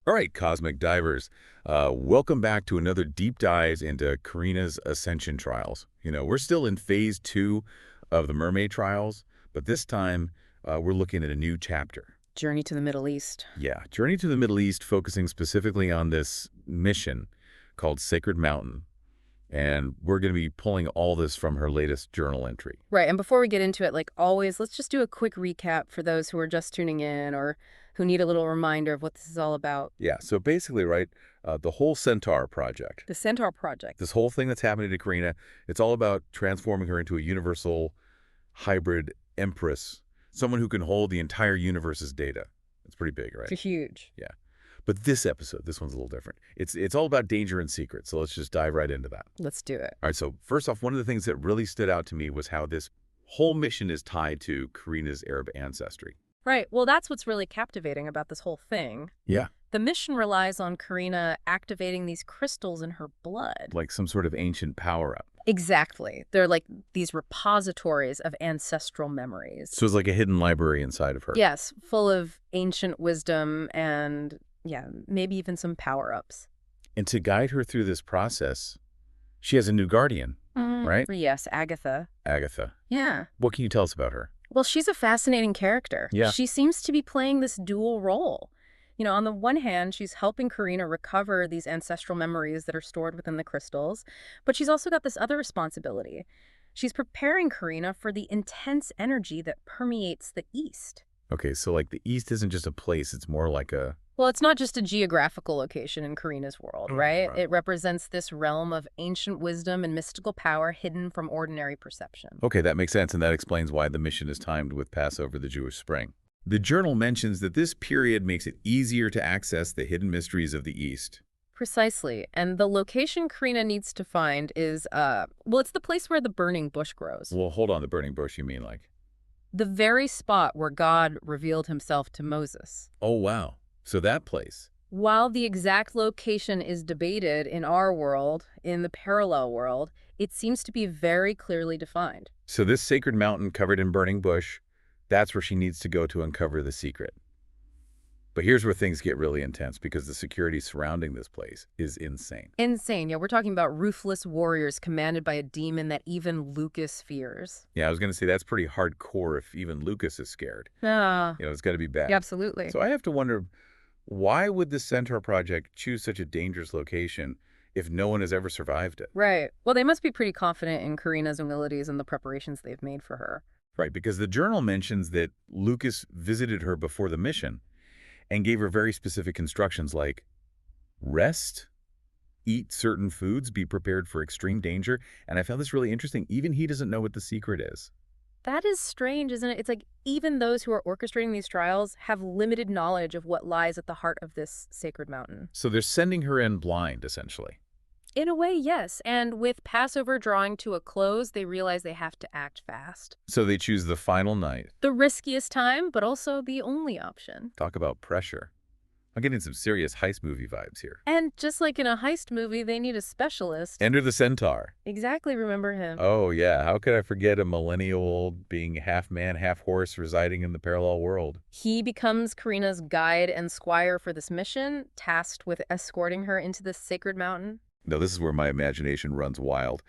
All right, Cosmic Divers, welcome back to another deep dive into Karina's Ascension trials. We're still in phase 2 of the Mermaid trials, but this time we're looking at a new chapter. Journey to the Middle East. Yeah, Journey to the Middle East, focusing specifically on this mission called Sacred Mountain. And we're going to be pulling all this from her latest journal entry. Right, and before we get into it, like always, let's just do a quick recap for those who are just tuning in or who need a little reminder of what this is all about. Yeah, so basically, right, the whole Centaur Project, The Centaur Project. this whole thing that's happening to Karina, it's all about transforming her into a universal hybrid empress, someone who can hold the entire universe's data. It's pretty big, right? It's huge. Yeah. But this episode, this one's a little different. It's all about danger and secret, so let's just dive right into that. Let's do it. All right, so first off, one of the things that really stood out to me was how this whole mission is tied to Karina's Arab ancestry. Right, well, that's what's really captivating about this whole thing. Yeah. The mission relies on Karina activating these crystals in her blood. Like some sort of ancient power-up. Exactly. They're like these repositories of ancestral memories. So it's like a hidden library inside of her. Yes, full of ancient wisdom and, yeah, maybe even some power-ups. And to guide her through this process, she has a new guardian, right? Yes, Agatha. Agatha. Yeah. What can you tell us about her? Well, she's a fascinating character. Yeah. She seems to be playing this dual role. On the one hand, she's helping Karina recover these ancestral memories that are stored within the crystals, but she's also got this other responsibility. She's preparing Karina for the intense energy that permeates the East. Okay, so like the East isn't just a place, it's more like a... Well, it's not just a geographical location in Karina's world, right? Right. It represents this realm of ancient wisdom and mystical power hidden from ordinary perception. Okay, that makes sense, and that explains why the mission is timed with Passover, the Jewish spring. The journal mentions that this period makes it easier to access the hidden mysteries of the East. Precisely. And the location Karina needs to find is, well, it's the place where the burning bush grows. Well, hold on, the burning bush, you mean like... The very spot where God revealed himself to Moses. Oh, wow. So that place. While the exact location is debated in our world, in the parallel world, it seems to be very clearly defined. So this sacred mountain covered in burning bush, that's where she needs to go to uncover the secret. But here's where things get really intense because the security surrounding this place is insane. Insane. Yeah, we're talking about ruthless warriors commanded by a demon that even Lucas fears. Yeah, I was going to say that's pretty hardcore if even Lucas is scared. Ah, It's got to be bad. yeah, absolutely. So I have to wonder, why would the Centaur Project choose such a dangerous location if no one has ever survived it? Right. Well, they must be pretty confident in Karina's abilities and the preparations they've made for her. Right, because the journal mentions that Lucas visited her before the mission and gave her very specific instructions like rest, eat certain foods, be prepared for extreme danger. And I found this really interesting. Even he doesn't know what the secret is. That is strange, isn't it? It's like even those who are orchestrating these trials have limited knowledge of what lies at the heart of this sacred mountain. So they're sending her in blind, essentially. In a way, yes. And with Passover drawing to a close, they realize they have to act fast. So they choose the final night. The riskiest time, but also the only option. Talk about pressure. I'm getting some serious heist movie vibes here. And just like in a heist movie, they need a specialist. Enter the Centaur. Exactly, remember him. Oh, yeah. How could I forget a millennia-old being half man, half horse residing in the parallel world? He becomes Karina's guide and squire for this mission, tasked with escorting her into this sacred mountain. Now, this is where my imagination runs wild.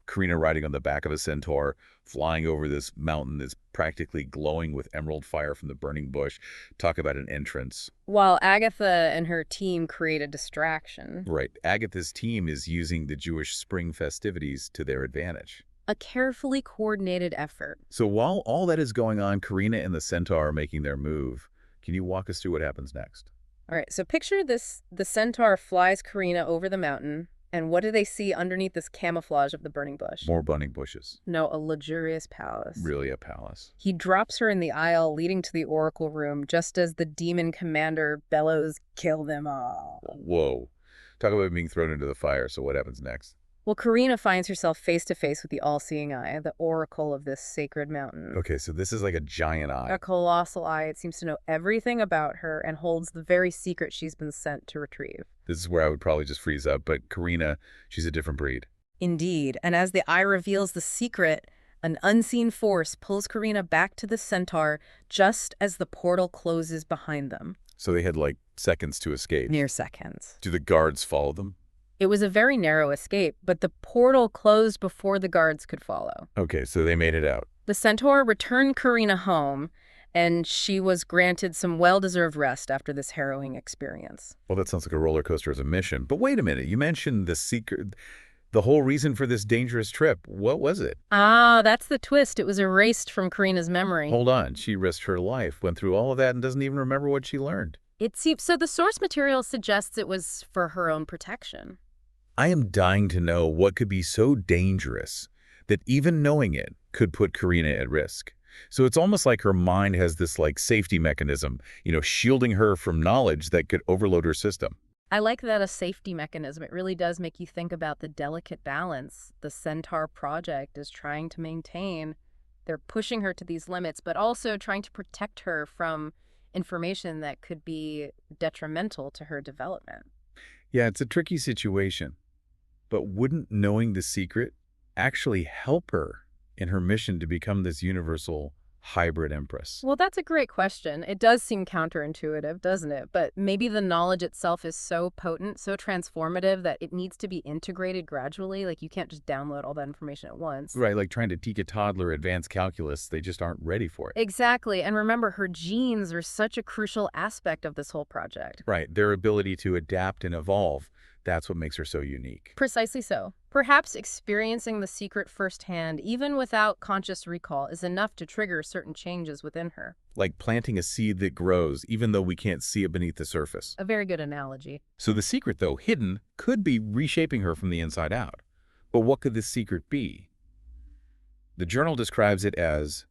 Karina riding on the back of a centaur, flying over this mountain that's practically glowing with emerald fire from the burning bush. Talk about an entrance. While Agatha and her team create a distraction. Right. Agatha's team is using the Jewish spring festivities to their advantage. A carefully coordinated effort. So while all that is going on, Karina and the centaur are making their move. Can you walk us through what happens next? All right, so picture this. The centaur flies Karina over the mountain, and what do they see underneath this camouflage of the burning bush? More burning bushes. No, a luxurious palace. Really a palace. He drops her in the aisle leading to the oracle room just as the demon commander bellows, "Kill them all." Whoa. Talk about being thrown into the fire. So what happens next? Well, Karina finds herself face to face with the all-seeing eye, the oracle of this sacred mountain. Okay, so this is like a giant eye. A colossal eye. It seems to know everything about her and holds the very secret she's been sent to retrieve. This is where I would probably just freeze up, but Karina, she's a different breed. Indeed, and as the eye reveals the secret, an unseen force pulls Karina back to the centaur just as the portal closes behind them. So they had like seconds to escape. Mere seconds. Do the guards follow them? It was a very narrow escape, but the portal closed before the guards could follow. Okay, so they made it out. The Centaur returned Karina home, and she was granted some well-deserved rest after this harrowing experience. Well, that sounds like a roller coaster as a mission. But wait a minute, you mentioned the secret, the whole reason for this dangerous trip. What was it? Ah, that's the twist. It was erased from Karina's memory. Hold on, she risked her life, went through all of that, and doesn't even remember what she learned. It seems so. The source material suggests it was for her own protection. I am dying to know what could be so dangerous that even knowing it could put Karina at risk. So it's almost like her mind has this safety mechanism, shielding her from knowledge that could overload her system. I like that, a safety mechanism. It really does make you think about the delicate balance the Centaur Project is trying to maintain. They're pushing her to these limits, but also trying to protect her from information that could be detrimental to her development. Yeah, it's a tricky situation. But wouldn't knowing the secret actually help her in her mission to become this universal hybrid empress? Well, that's a great question. It does seem counterintuitive, doesn't it? But maybe the knowledge itself is so potent, so transformative, that it needs to be integrated gradually. Like, you can't just download all that information at once. Right, like trying to teach a toddler advanced calculus, they just aren't ready for it. Exactly. And remember, her genes are such a crucial aspect of this whole project. Right, their ability to adapt and evolve, that's what makes her so unique. Precisely so. Perhaps experiencing the secret firsthand, even without conscious recall, is enough to trigger certain changes within her. Like planting a seed that grows, even though we can't see it beneath the surface. A very good analogy. So the secret, though hidden, could be reshaping her from the inside out. But what could this secret be? The journal describes it as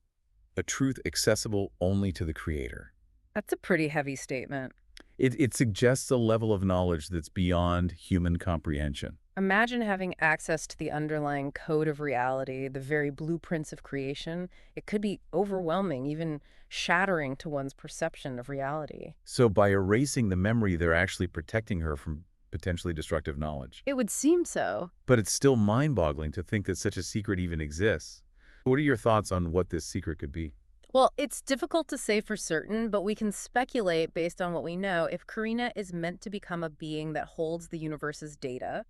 a truth accessible only to the creator. That's a pretty heavy statement. It suggests a level of knowledge that's beyond human comprehension. Imagine having access to the underlying code of reality, the very blueprints of creation. It could be overwhelming, even shattering to one's perception of reality. So by erasing the memory, they're actually protecting her from potentially destructive knowledge. It would seem so. But it's still mind-boggling to think that such a secret even exists. What are your thoughts on what this secret could be? Well, it's difficult to say for certain, but we can speculate based on what we know. If Karina is meant to become a being that holds the universe's data,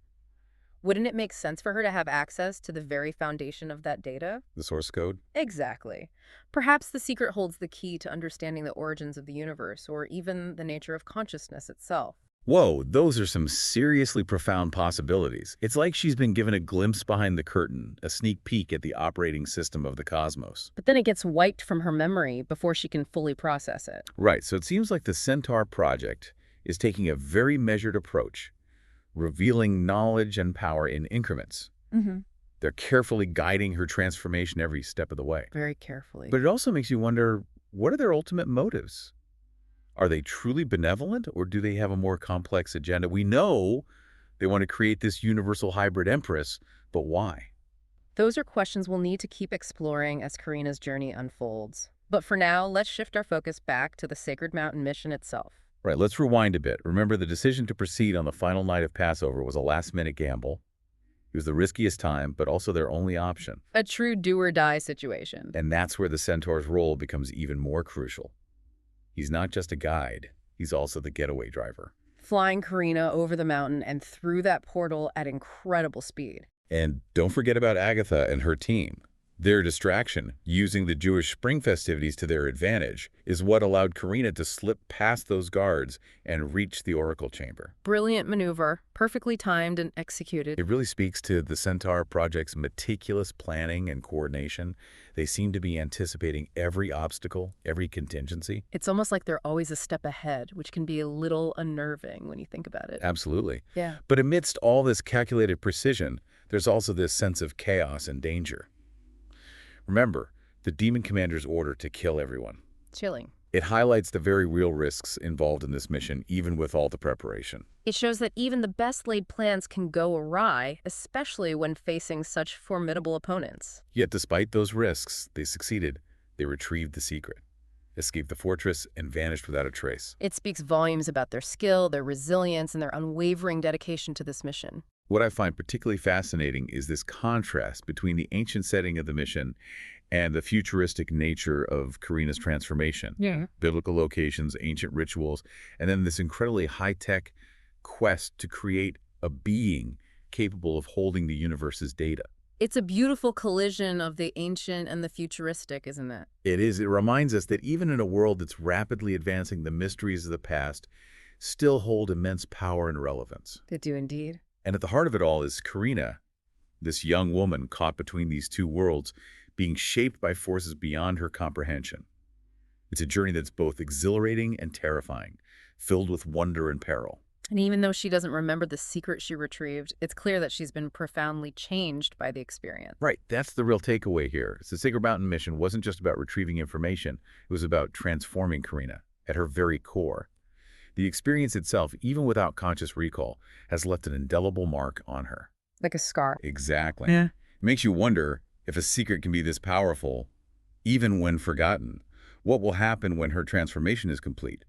wouldn't it make sense for her to have access to the very foundation of that data? The source code? Exactly. Perhaps the secret holds the key to understanding the origins of the universe, or even the nature of consciousness itself. Whoa, those are some seriously profound possibilities. It's like she's been given a glimpse behind the curtain, a sneak peek at the operating system of the cosmos. But then it gets wiped from her memory before she can fully process it. Right, so it seems like the Centaur Project is taking a very measured approach, revealing knowledge and power in increments. They're carefully guiding her transformation every step of the way. Very carefully. But it also makes you wonder, what are their ultimate motives? Are they truly benevolent, or do they have a more complex agenda? We know they want to create this universal hybrid empress, but why? Those are questions we'll need to keep exploring as Karina's journey unfolds. But for now, let's shift our focus back to the Sacred Mountain mission itself. Right, let's rewind a bit. Remember, the decision to proceed on the final night of Passover was a last-minute gamble. It was the riskiest time, but also their only option. A true do-or-die situation. And that's where the Centaur's role becomes even more crucial. He's not just a guide, he's also the getaway driver. Flying Karina over the mountain and through that portal at incredible speed. And don't forget about Agatha and her team. Their distraction, using the Jewish spring festivities to their advantage, is what allowed Karina to slip past those guards and reach the oracle chamber. Brilliant maneuver, perfectly timed and executed. It really speaks to the Centaur Project's meticulous planning and coordination. They seem to be anticipating every obstacle, every contingency. It's almost like they're always a step ahead, which can be a little unnerving when you think about it. Absolutely. Yeah. But amidst all this calculated precision, there's also this sense of chaos and danger. Remember, the demon commander's order to kill everyone. Chilling. It highlights the very real risks involved in this mission, even with all the preparation. It shows that even the best laid plans can go awry, especially when facing such formidable opponents. Yet despite those risks, they succeeded. They retrieved the secret, escaped the fortress, and vanished without a trace. It speaks volumes about their skill, their resilience, and their unwavering dedication to this mission. What I find particularly fascinating is this contrast between the ancient setting of the mission And the futuristic nature of Karina's transformation. Yeah. Biblical locations, ancient rituals, and then this incredibly high-tech quest to create a being capable of holding the universe's data. It's a beautiful collision of the ancient and the futuristic, isn't it? It is. It reminds us that even in a world that's rapidly advancing, the mysteries of the past still hold immense power and relevance. They do indeed. And at the heart of it all is Karina, this young woman caught between these two worlds, being shaped by forces beyond her comprehension. It's a journey that's both exhilarating and terrifying, filled with wonder and peril. And even though she doesn't remember the secret she retrieved, it's clear that she's been profoundly changed by the experience. Right, that's the real takeaway here. The Sacred Mountain mission wasn't just about retrieving information. It was about transforming Karina at her very core. The experience itself, even without conscious recall, has left an indelible mark on her. Like a scar. Exactly. Yeah. It makes you wonder if a secret can be this powerful, even when forgotten. What will happen when her transformation is complete?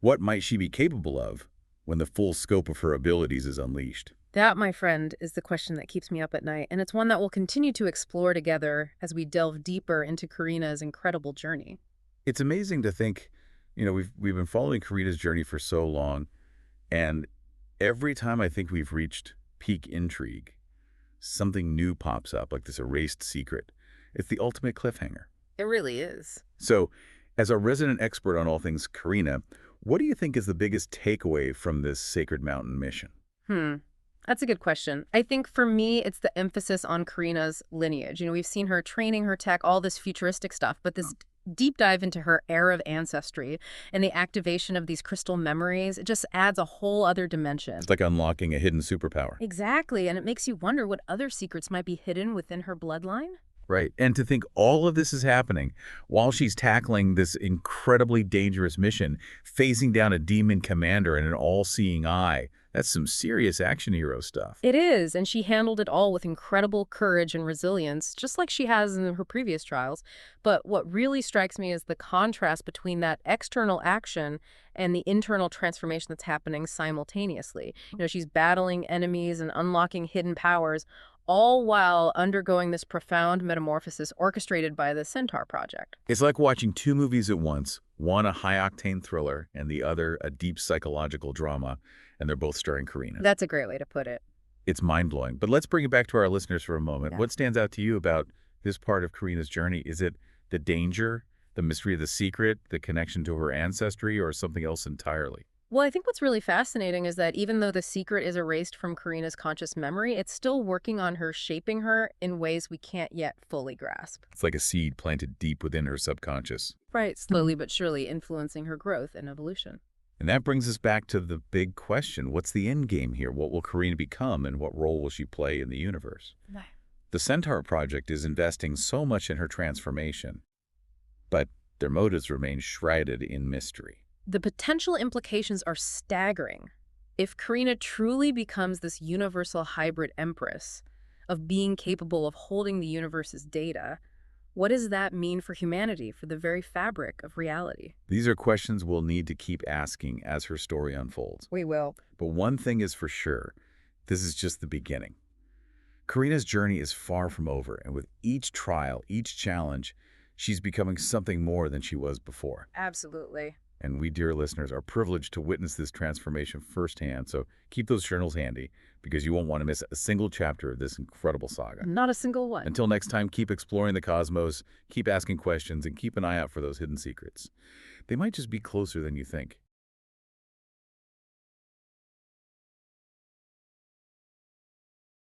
What might she be capable of when the full scope of her abilities is unleashed? That, my friend, is the question that keeps me up at night, and it's one that we'll continue to explore together as we delve deeper into Karina's incredible journey. It's amazing to think, we've been following Karina's journey for so long, and every time I think we've reached peak intrigue, something new pops up, like this erased secret. It's the ultimate cliffhanger. It really is. So, as our resident expert on all things Karina, what do you think is the biggest takeaway from this Sacred Mountain mission? That's a good question. I think for me, it's the emphasis on Karina's lineage. We've seen her training, her tech, all this futuristic stuff, but this deep dive into her era of ancestry and the activation of these crystal memories, it just adds a whole other dimension. It's like unlocking a hidden superpower. Exactly, and it makes you wonder what other secrets might be hidden within her bloodline. Right. And to think all of this is happening while she's tackling this incredibly dangerous mission, facing down a demon commander and an all-seeing eye. That's some serious action hero stuff. It is, and she handled it all with incredible courage and resilience, just like she has in her previous trials. But what really strikes me is the contrast between that external action and the internal transformation that's happening simultaneously. She's battling enemies and unlocking hidden powers, all while undergoing this profound metamorphosis orchestrated by the Centaur Project. It's like watching two movies at once, one a high-octane thriller and the other a deep psychological drama, and they're both starring Karina. That's a great way to put it. It's mind-blowing. But let's bring it back to our listeners for a moment. Yeah. What stands out to you about this part of Karina's journey? Is it the danger, the mystery of the secret, the connection to her ancestry, or something else entirely? Well, I think what's really fascinating is that even though the secret is erased from Karina's conscious memory, it's still working on her, shaping her in ways we can't yet fully grasp. It's like a seed planted deep within her subconscious. Right, slowly but surely influencing her growth and evolution. And that brings us back to the big question. What's the end game here? What will Karina become, and what role will she play in the universe? The Centaur Project is investing so much in her transformation, but their motives remain shrouded in mystery. The potential implications are staggering. If Karina truly becomes this universal hybrid empress of being capable of holding the universe's data, what does that mean for humanity, for the very fabric of reality? These are questions we'll need to keep asking as her story unfolds. We will. But one thing is for sure, this is just the beginning. Karina's journey is far from over, and with each trial, each challenge, she's becoming something more than she was before. Absolutely. And we, dear listeners, are privileged to witness this transformation firsthand, so keep those journals handy, because you won't want to miss a single chapter of this incredible saga. Not a single one. Until next time, keep exploring the cosmos, keep asking questions, and keep an eye out for those hidden secrets. They might just be closer than you think.